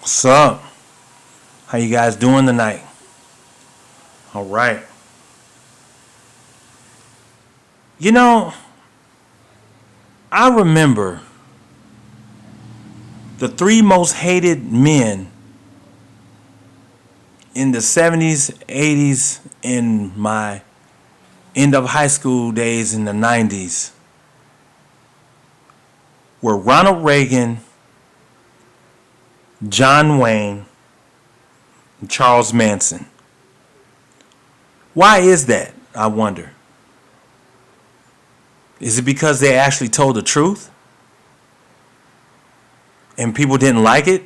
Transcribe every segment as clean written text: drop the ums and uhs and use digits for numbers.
What's up? How you guys doing tonight? All right. You know, I remember the three most hated men in the 70s, 80s, and my end of high school days in the 90s were Ronald Reagan, John Wayne, and Charles Manson. Why is that, I wonder? Is it because they actually told the truth and people didn't like it?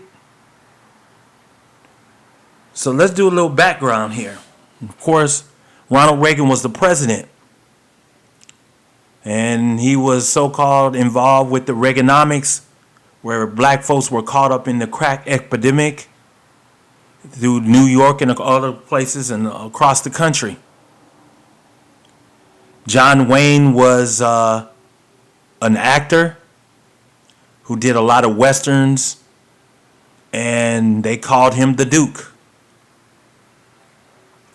So let's do a little background here. Of course, Ronald Reagan was the president, and he was so-called involved with the Reaganomics, where black folks were caught up in the crack epidemic through New York and other places and across the country. John Wayne was an actor who did a lot of westerns, and they called him the Duke.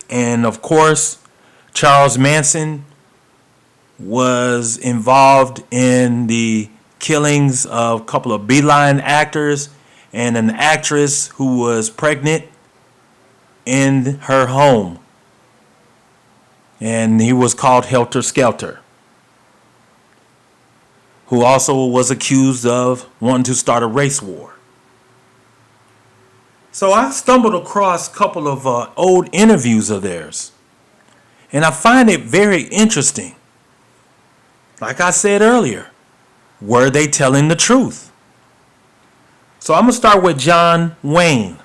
And of course, Charles Manson was involved in the killings of a couple of Beeline actors and an actress who was pregnant in her home. And he was called Helter Skelter, who also was accused of wanting to start a race war. So I stumbled across a couple of old interviews of theirs, and I find it very interesting. Like I said earlier, were they telling the truth? So I'm going to start with John Wayne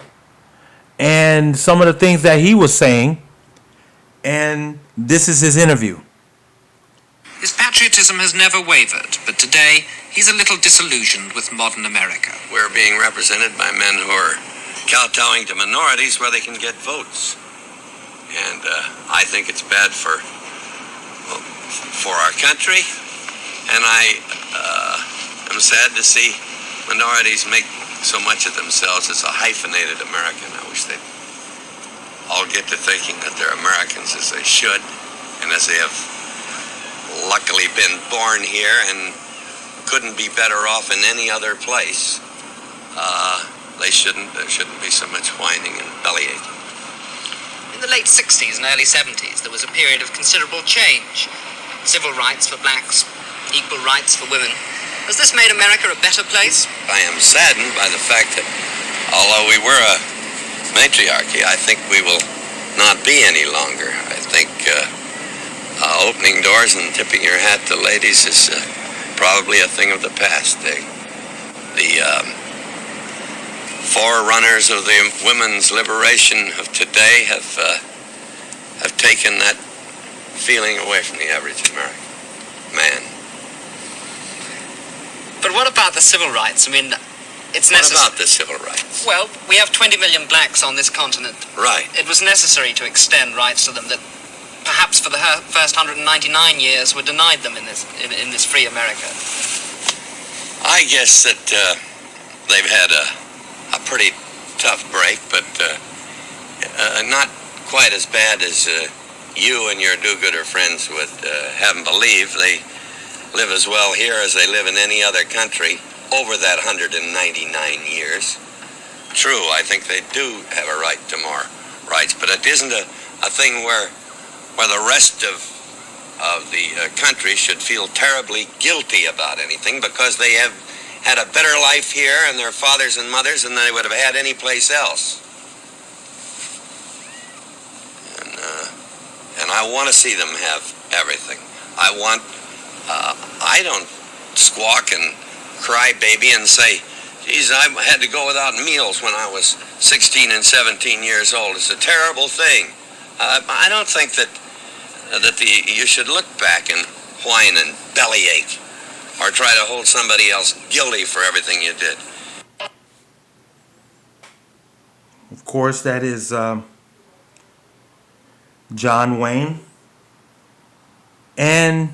and some of the things that he was saying, and this is his interview. His patriotism has never wavered, but today he's a little disillusioned with modern America. We're being represented by men who are kowtowing to minorities where they can get votes. And I think it's bad for our country, and I am sad to see minorities make so much of themselves as a hyphenated American. I wish they'd all get to thinking that they're Americans as they should, and as they have luckily been born here and couldn't be better off in any other place. There shouldn't be so much whining and bellyaching. In the late 60s and early 70s, there was a period of considerable change. Civil rights for blacks, equal rights for women. Has this made America a better place? I am saddened by the fact that although we were a matriarchy, I think we will not be any longer. I think opening doors and tipping your hat to ladies is probably a thing of the past. The forerunners of the women's liberation of today have taken that feeling away from the average American man. But what about the civil rights? I mean, it's necessary. What about the civil rights? Well, we have 20 million blacks on this continent. Right. It was necessary to extend rights to them that perhaps for the first 199 years were denied them in this free America. I guess that they've had a pretty tough break, but not quite as bad as you and your do-gooder friends would have them believe. They live as well here as they live in any other country over that 199 years. True, I think they do have a right to more rights, but it isn't a thing where the rest of the country should feel terribly guilty about anything because they have had a better life here and their fathers and mothers than they would have had any place else. And I want to see them have everything. I don't squawk and cry baby and say, geez, I had to go without meals when I was 16 and 17 years old. It's a terrible thing. I don't think that you should look back and whine and bellyache or try to hold somebody else guilty for everything you did. Of course, that is John Wayne. And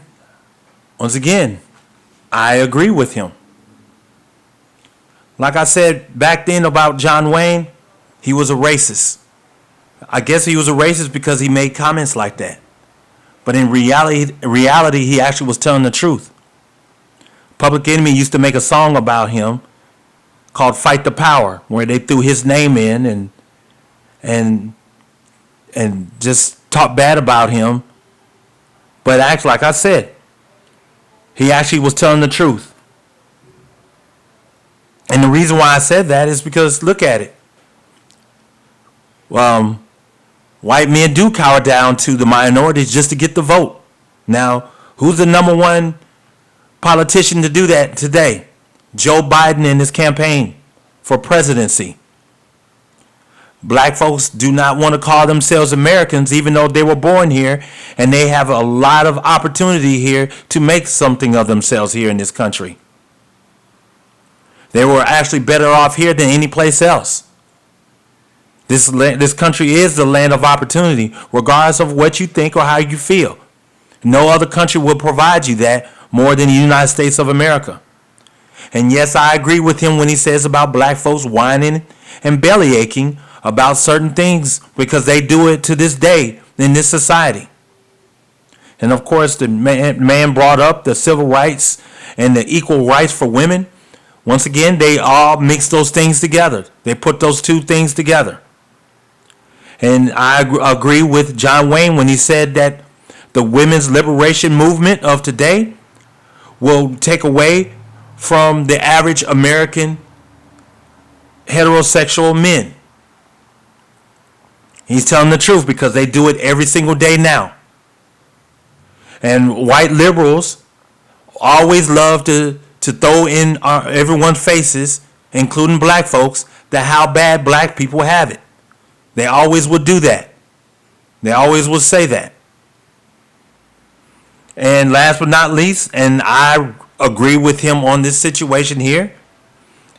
once again, I agree with him. Like I said back then about John Wayne, he was a racist. I guess he was a racist because he made comments like that. But in reality, he actually was telling the truth. Public Enemy used to make a song about him called "Fight the Power," where they threw his name in and just talked bad about him. But actually, like I said, he actually was telling the truth. And the reason why I said that is because look at it. White men do cower down to the minorities just to get the vote. Now, who's the number one politician to do that today? Joe Biden and his campaign for presidency. Black folks do not want to call themselves Americans even though they were born here, and they have a lot of opportunity here to make something of themselves here in this country. They were actually better off here than any place else. This country is the land of opportunity, regardless of what you think or how you feel. No other country will provide you that more than the United States of America. And yes, I agree with him when he says about black folks whining and belly aching about certain things because they do it to this day in this society. And of course, the man brought up the civil rights and the equal rights for women. Once again, they all mix those things together. They put those two things together. And I agree with John Wayne when he said that the women's liberation movement of today will take away from the average American heterosexual men. He's telling the truth because they do it every single day now. And white liberals always love to throw in everyone's faces, including black folks, that how bad black people have it. They always would do that. They always would say that. And last but not least, and I agree with him on this situation here,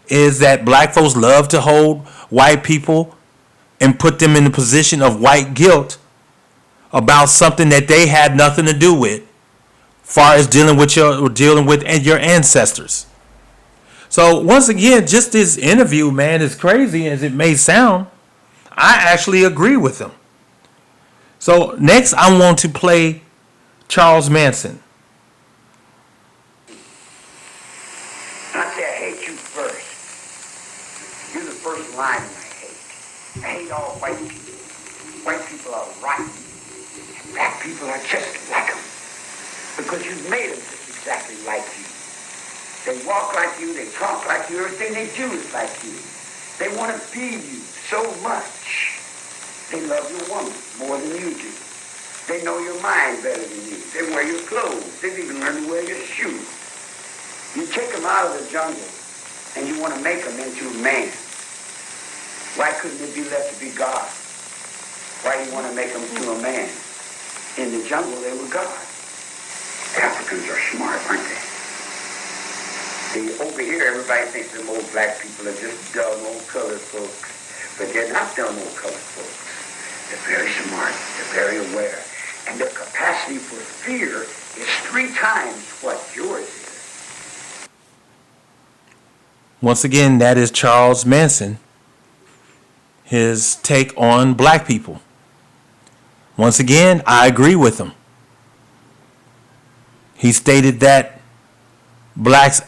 is that black folks love to hold white people and put them in the position of white guilt about something that they had nothing to do with, far as dealing with your ancestors. So once again, just this interview, man, as crazy as it may sound, I actually agree with him. So next, I want to play Charles Manson. I say I hate you first. You're the first line I hate. I hate all white people. White people are rotten. And black people are just like them. Because you've made them just exactly like you. They walk like you, they talk like you, everything they do is like you. They want to be you so much. They love your woman more than you do. They know your mind better than you. They wear your clothes. They've even learned to wear your shoes. You take them out of the jungle and you want to make them into a man. Why couldn't they be left to be God? Why do you want to make them to a man? In the jungle, they were God. Africans are smart, aren't they? Over here, everybody thinks them old black people are just dumb old colored folks. But they're not dumb old colored folks. They're very smart. They're very aware. And their capacity for fear is 3 times what yours is. Once again, that is Charles Manson. His take on black people. Once again, I agree with him. He stated that blacks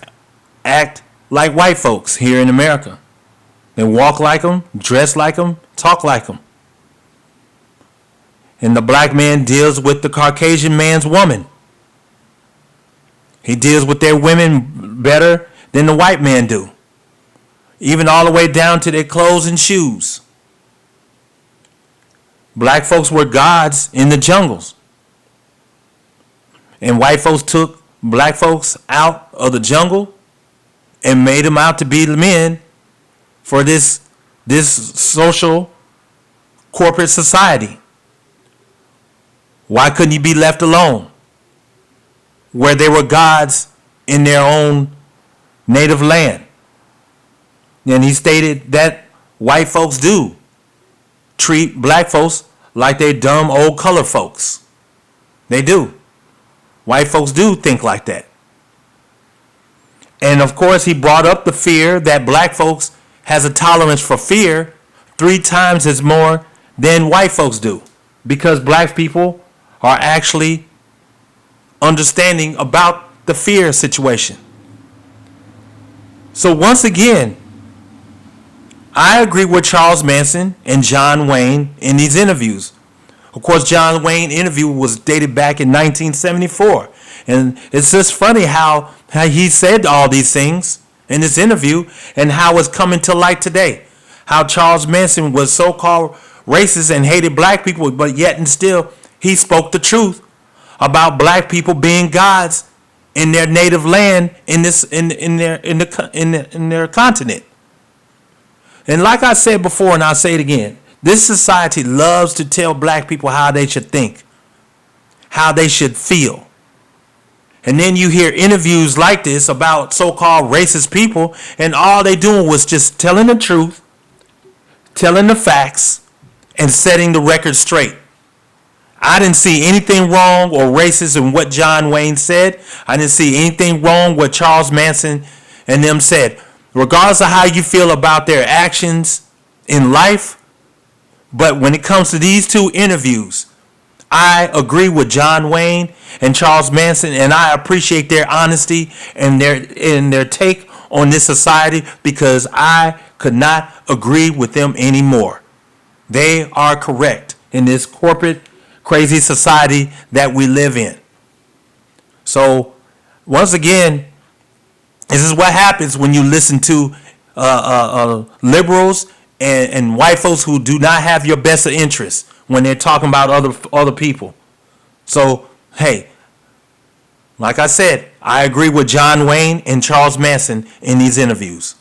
act like white folks here in America. They walk like them, dress like them, talk like them. And the black man deals with the Caucasian man's woman. He deals with their women better than the white man do. Even all the way down to their clothes and shoes. Black folks were gods in the jungles. And white folks took black folks out of the jungle and made them out to be the men for this social corporate society. Why couldn't you be left alone? Where they were gods in their own native land. And he stated that white folks do treat black folks like they dumb old colored folks. They do. White folks do think like that. And of course, he brought up the fear that black folks has a tolerance for fear 3 times as more than white folks do, because black people are actually understanding about the fear situation. So once again, I agree with Charles Manson and John Wayne in these interviews. Of course, John Wayne interview was dated back in 1974. And it's just funny how he said all these things in this interview and how it's coming to light today. How Charles Manson was so-called racist and hated black people, but yet and still he spoke the truth about black people being gods in their native land in their continent. And like I said before, and I'll say it again, this society loves to tell black people how they should think, how they should feel. And then you hear interviews like this about so-called racist people, and all they doing was just telling the truth, telling the facts, and setting the record straight. I didn't see anything wrong or racist in what John Wayne said. I didn't see anything wrong with Charles Manson and them said. Regardless of how you feel about their actions in life, but when it comes to these 2 interviews, I agree with John Wayne and Charles Manson, and I appreciate their honesty and their take on this society, because I could not agree with them anymore. They are correct in this corporate, crazy society that we live in. So, once again, this is what happens when you listen to liberals and white folks who do not have your best interests when they're talking about other people. So, hey, like I said, I agree with John Wayne and Charles Manson in these interviews.